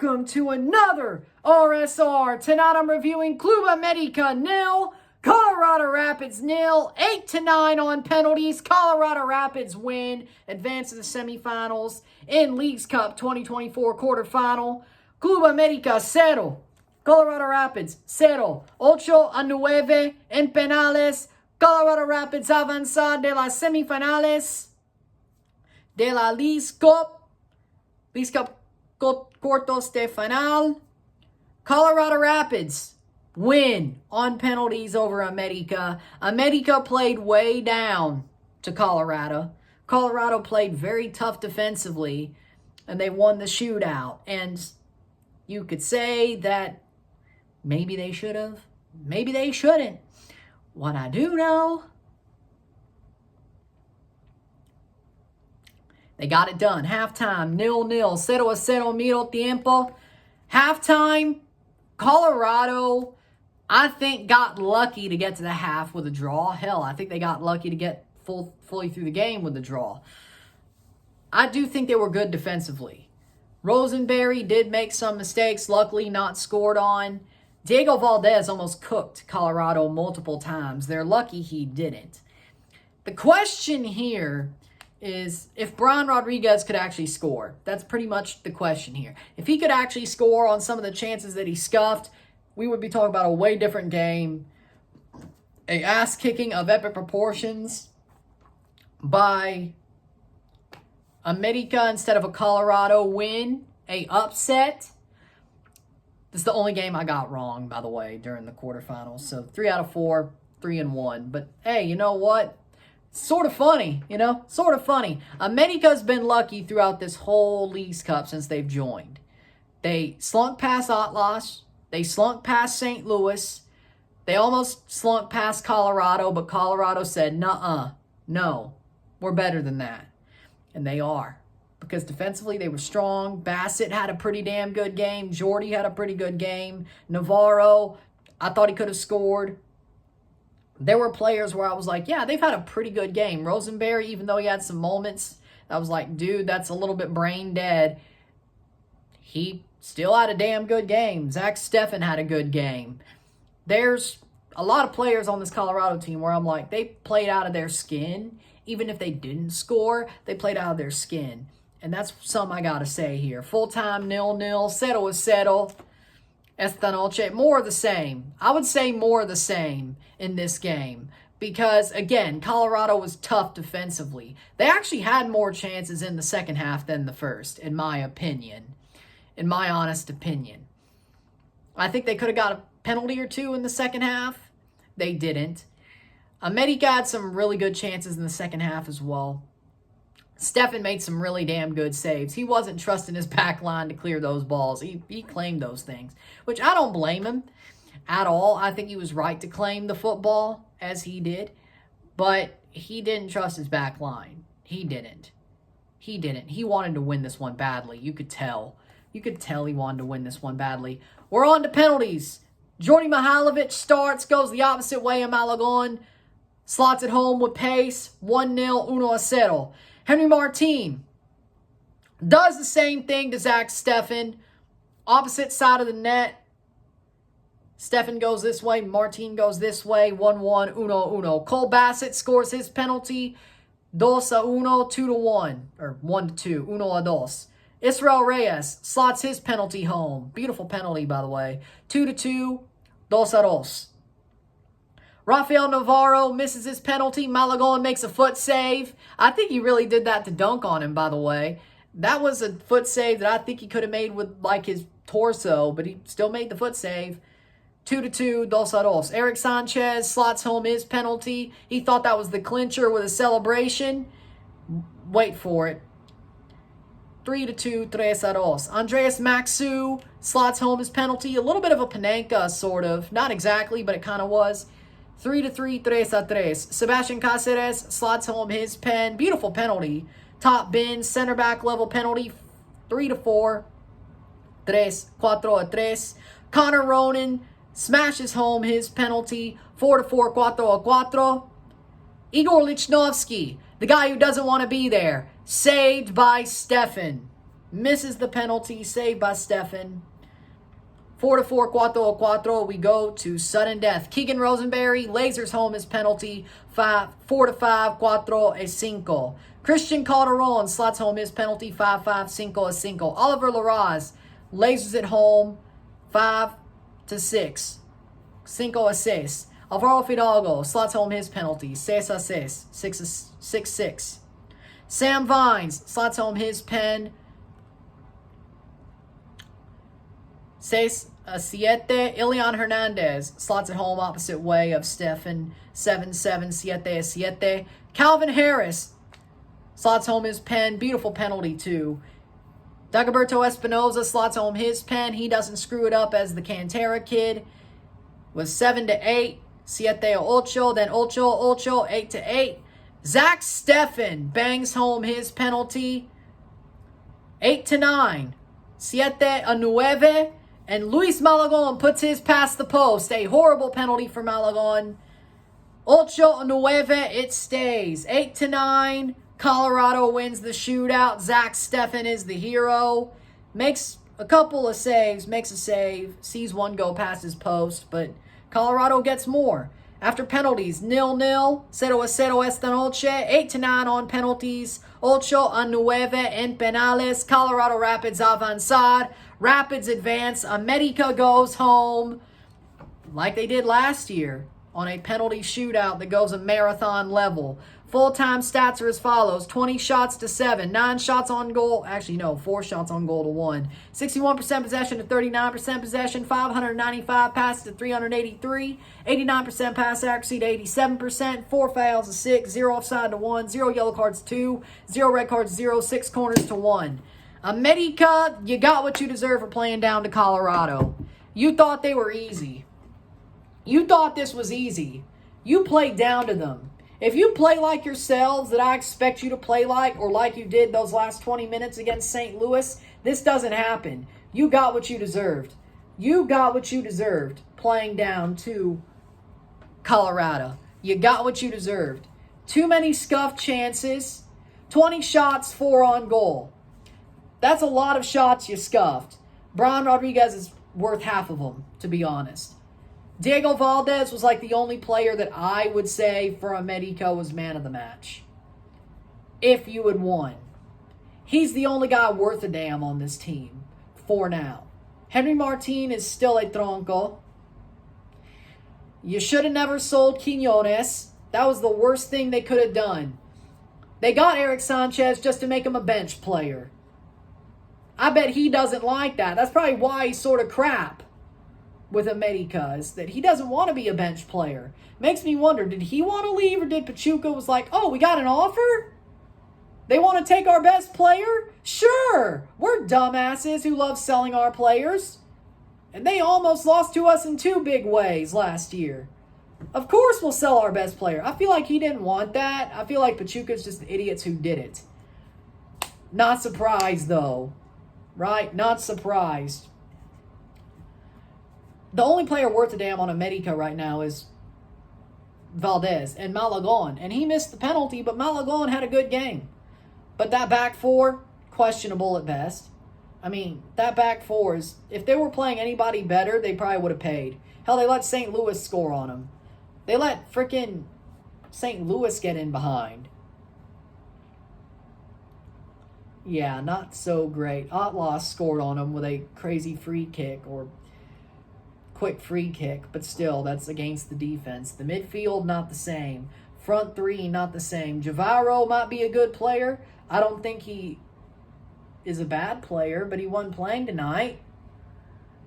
welcome to another RSR. Tonight I'm reviewing Club América 0, Colorado Rapids 0, 8-9 on penalties. Colorado Rapids win, advance to the semifinals in Leagues Cup 2024 quarterfinal. Club América 0, Colorado Rapids 0, 8-9 en penales. Colorado Rapids avanza de las semifinales de la Leagues Cup Cuartos de Final. Colorado Rapids win on penalties over América. América played way down to Colorado. Colorado played very tough defensively, and they won the shootout. And you could say that maybe they should have, maybe they shouldn't. What I do know, they got it done. Halftime, 0-0, 0-0, medio tiempo. Halftime, Colorado, I think, got lucky to get to the half with a draw. Hell, I think they got lucky to get fully through the game with a draw. I do think they were good defensively. Rosenberry did make some mistakes, luckily not scored on. Diego Valdez almost cooked Colorado multiple times. They're lucky he didn't. The question here is if Brian Rodriguez could actually score. That's pretty much the question here. If he could actually score on some of the chances that he scuffed, we would be talking about a way different game. A ass-kicking of epic proportions by América instead of a Colorado win. A upset. This is the only game I got wrong, by the way, during the quarterfinals. So 3 out of 4, 3-1. But hey, you know what? Sort of funny, Sort of funny. América's been lucky throughout this whole Leagues Cup since they've joined. They slunk past Atlas. They slunk past St. Louis. They almost slunk past Colorado, but Colorado said, nuh-uh, no, we're better than that. And they are. Because defensively, they were strong. Bassett had a pretty damn good game. Jordy had a pretty good game. Navarro, I thought he could have scored. There were players where I was like, yeah, they've had a pretty good game. Rosenberry, even though he had some moments, I was like, dude, that's a little bit brain dead. He still had a damn good game. Zach Steffen had a good game. There's a lot of players on this Colorado team where I'm like, they played out of their skin. Even if they didn't score, they played out of their skin. And that's something I got to say here. Full-time 0-0, 0-0. Esta noche, more of the same. I would say more of the same in this game. Because, again, Colorado was tough defensively. They actually had more chances in the second half than the first, in my opinion. In my honest opinion. I think they could have got a penalty or two in the second half. They didn't. América had some really good chances in the second half as well. Steffen made some really damn good saves. He wasn't trusting his back line to clear those balls. He claimed those things, which I don't blame him at all. I think he was right to claim the football as he did, but he didn't trust his back line. He didn't. He wanted to win this one badly. You could tell. You could tell he wanted to win this one badly. We're on to penalties. Jordy Mihailovic starts, goes the opposite way in Malagon. Slots it home with pace. 1-0, 1-0. Henry Martin does the same thing to Zach Steffen. Opposite side of the net. Steffen goes this way. Martin goes this way. 1-1, 1-1. Cole Bassett scores his penalty. 2-1, 2-1. Or 1-2. 1-2. Israel Reyes slots his penalty home. Beautiful penalty, by the way. 2-2. 2-2. Rafael Navarro misses his penalty. Malagon makes a foot save. I think he really did that to dunk on him, by the way. That was a foot save that I think he could have made with, like, his torso, but he still made the foot save. 2-2, 2-2. Eric Sanchez slots home his penalty. He thought that was the clincher with a celebration. Wait for it. 3-2, 3-2. Andreas Maxu slots home his penalty. A little bit of a Panenka, sort of. Not exactly, but it kind of was. 3-3, 3-3. Sebastian Cáceres slots home his pen. Beautiful penalty. Top bin, center back level penalty. 3-4. 3-4. Connor Ronan smashes home his penalty. 4-4, 4-4. Igor Lichnowsky, the guy who doesn't want to be there, saved by Steffen. misses the penalty, saved by Stefan. 4-4, 4-4. We go to sudden death. Keegan Rosenberry lasers home his penalty. 4-5, 4-5. Christian Calderon slots home his penalty. 5-5, 5-5. Oliver Larraz lasers it home. 5-6. 5-6. Alvaro Fidalgo slots home his penalty. 6-6. 6-6. Sam Vines slots home his pen. 6-7. Ilian Hernandez slots it home opposite way of Stefan. 7-7. 7-7. Calvin Harris slots home his pen. Beautiful penalty, too. Dagoberto Espinoza slots home his pen. He doesn't screw it up as the Cantera kid. Was 7-8. 7-8. Then 8-8. 8-8. Zach Steffen bangs home his penalty. 8-9. 7-9. And Luis Malagon puts his past the post. A horrible penalty for Malagon. 8-9. It stays. 8-9. Colorado wins the shootout. Zach Steffen is the hero. Makes a couple of saves. Makes a save. Sees one go past his post. But Colorado gets more. After penalties, 0-0. 0-0 esta noche. 8-9 on penalties. 8-9 en penales. Colorado Rapids avanzar. Rapids advance. América goes home like they did last year on a penalty shootout that goes a marathon level. Full-time stats are as follows. 20 shots to 7. 9 shots on goal. Actually, no. 4 shots on goal to 1. 61% possession to 39% possession. 595 passes to 383. 89% pass accuracy to 87%. 4 fouls to 6. 0 offside to 1. 0 yellow cards to 2. 0 red cards to 0. 6 corners to 1. América, you got what you deserve for playing down to Colorado. You thought they were easy. You thought this was easy. You played down to them. If you play like yourselves that I expect you to play like, or like you did those last 20 minutes against St. Louis, this doesn't happen. You got what you deserved. You got what you deserved playing down to Colorado. You got what you deserved. Too many scuffed chances. 20 shots, 4 on goal. That's a lot of shots you scuffed. Brian Rodriguez is worth half of them, to be honest. Diego Valdez was like the only player that I would say for América was man of the match. If you had won. He's the only guy worth a damn on this team for now. Henry Martin is still a tronco. You should have never sold Quiñones. That was the worst thing they could have done. They got Eric Sanchez just to make him a bench player. I bet he doesn't like that. That's probably why he's sort of crap with América, is that he doesn't want to be a bench player. Makes me wonder, did he want to leave, or did Pachuca was like, oh, we got an offer? They want to take our best player? Sure. We're dumbasses who love selling our players. And they almost lost to us in 2 big ways last year. Of course we'll sell our best player. I feel like he didn't want that. I feel like Pachuca's just the idiots who did it. Not surprised, though. Right? Not surprised. The only player worth a damn on América right now is Valdez and Malagon. And he missed the penalty, but Malagon had a good game. But that back four, questionable at best. I mean, that back four is, if they were playing anybody better, they probably would have paid. Hell, they let St. Louis score on them. They let freaking St. Louis get in behind. Yeah, not so great. Otlaw scored on them with a crazy free kick, or quick free kick, but still, that's against the defense. The midfield, not the same. Front three, not the same. Girault might be a good player. I don't think he is a bad player, but he wasn't playing tonight.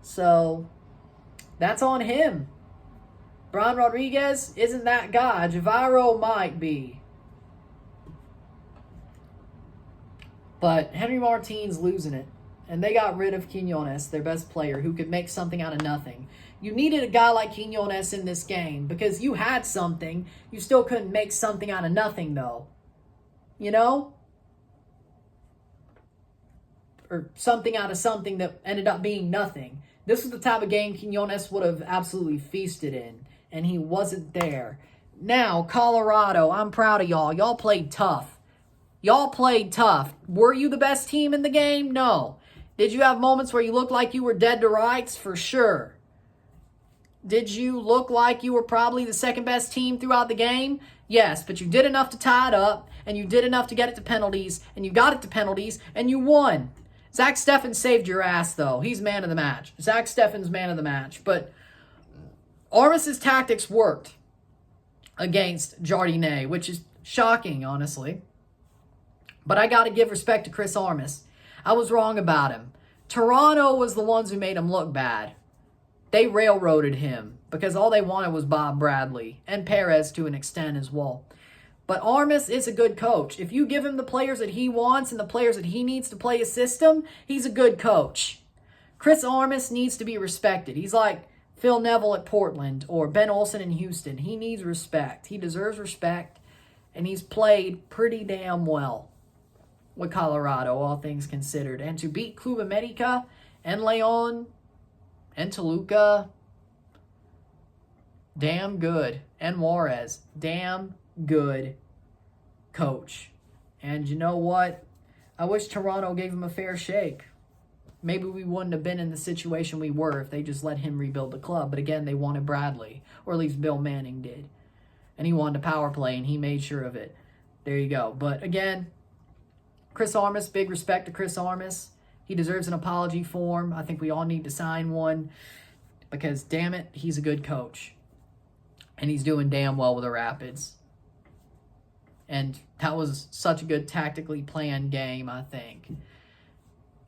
So, that's on him. Brian Rodriguez isn't that guy. Girault might be. But Henry Martin's losing it. And they got rid of Quiñones, their best player, who could make something out of nothing. You needed a guy like Quiñones in this game because you had something. You still couldn't make something out of nothing, though. You know? Or something out of something that ended up being nothing. This was the type of game Quiñones would have absolutely feasted in. And he wasn't there. Now, Colorado, I'm proud of y'all. Y'all played tough. Y'all played tough. Were you the best team in the game? No. Did you have moments where you looked like you were dead to rights? For sure. Did you look like you were probably the second best team throughout the game? Yes, but you did enough to tie it up, and you did enough to get it to penalties, and you got it to penalties, and you won. Zach Steffen saved your ass, though. He's man of the match. Zach Steffen's man of the match. But Armas's tactics worked against Jardinet, which is shocking, honestly. But I got to give respect to Chris Armas. I was wrong about him. Toronto was the ones who made him look bad. They railroaded him because all they wanted was Bob Bradley and Perez to an extent as well. But Armas is a good coach. If you give him the players that he wants and the players that he needs to play his system, he's a good coach. Chris Armas needs to be respected. He's like Phil Neville at Portland or Ben Olsen in Houston. He needs respect. He deserves respect, and he's played pretty damn well with Colorado, all things considered. And to beat Club América and Leon and Toluca, damn good. And Juarez, damn good coach. And you know what? I wish Toronto gave him a fair shake. Maybe we wouldn't have been in the situation we were if they just let him rebuild the club. But again, they wanted Bradley, or at least Bill Manning did. And he wanted a power play, and he made sure of it. There you go. But again, Chris Armas, big respect to Chris Armas. He deserves an apology form. I think we all need to sign one because, damn it, he's a good coach. And he's doing damn well with the Rapids. And that was such a good tactically planned game, I think.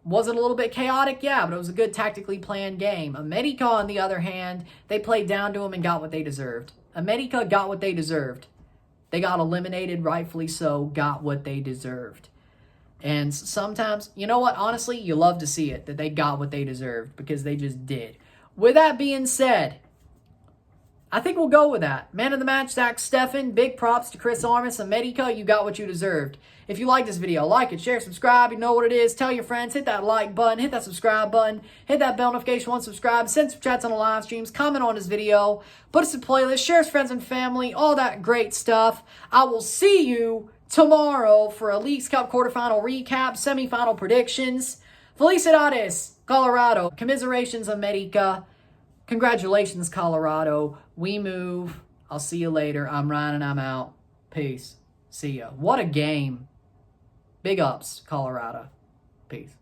Was it a little bit chaotic? Yeah, but it was a good tactically planned game. América, on the other hand, they played down to him and got what they deserved. América got what they deserved. They got eliminated, rightfully so, got what they deserved. And sometimes, you know what, honestly, you love to see it, that they got what they deserved, because they just did. With that being said, I think we'll go with that. Man of the match, Zach Steffen. Big props to Chris Armas. América, you got what you deserved. If you like this video, like it, share, subscribe. You know what it is. Tell your friends. Hit that like button. Hit that subscribe button. Hit that bell notification once subscribed. Send some chats on the live streams. Comment on this video. Put us to playlist. Share with friends and family. All that great stuff. I will see you tomorrow for a Leagues Cup quarterfinal recap, semifinal predictions. Felicidades, Colorado. Commiserations, América. Congratulations, Colorado. We move. I'll see you later. I'm Ryan and I'm out. Peace. See ya. What a game. Big ups, Colorado. Peace.